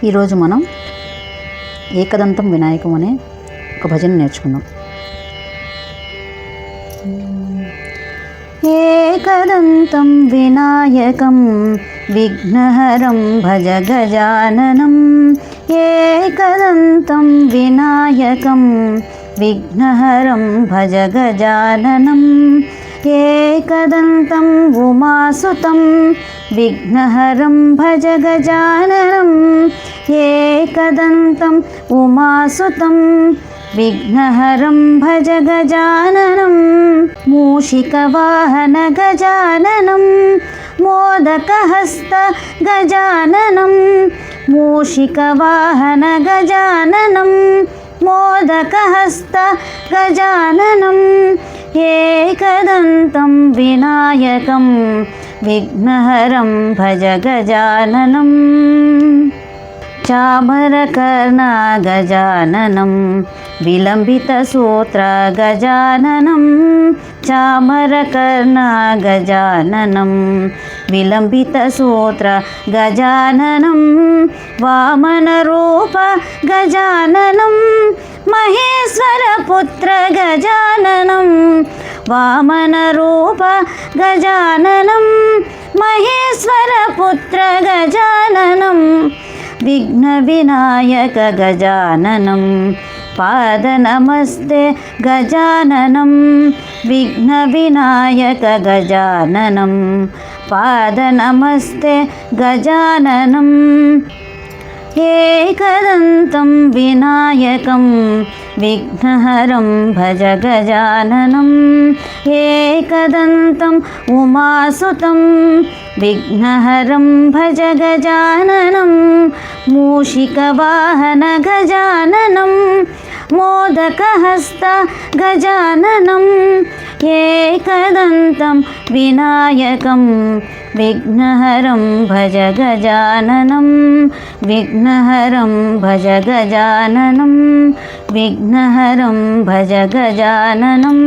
ఈరోజు మనం ఏకదంతం వినాయకం అనే ఒక భజన నేర్చుకుందాం. ఏకదంతం వినాయకం విఘ్నహరం భజ గజాననం. ఏకదంతం వినాయకం విఘ్నహరం భజ గజాననం. ఏకదంతం ఉమాసుతం విఘ్నహరం భజ గజాననం. ఏకదంతం ఉమాసుతం విఘ్నహరం భజ గజాననం. మూషికవాహన గజాననం మోదకహస్త గజాననం. మూషికవాహన గజాననం మోదకహస్త గజాననం. ఏకదంతం వినాయకం విఘ్నహరం భజ గజాననం. చామరకర్ణ గజాననం విలంబితసూత్ర గజాననం. చామరకర్ణ గజాననం విలంబితసూత్ర గజాననం. వామనరూప గజాననం మహేశ్వరపుత్ర గజాననం. వామనరూప గజాననం మహేశ్వరపుత్ర గజాననం. విఘ్నవినాయక గజాననం పాదనమస్తే గజాననం. విఘ్నవినాయక గజాననం పాదనమస్తే గజాననం. ఏకదంతం వినాయకం విఘ్నహరం భజ గజాననం. ఏకదంతం ఉమాసుతం విఘ్నహరం భజ గజాననం. మూషికవాహన గజాననం మోదకహస్త గజాననం. ఏకదంతం వినాయకం విఘ్నహరం భజ గజాననం. విఘ్నహరం భజ గజాననం. విఘ్నహరం భజ గజాననం.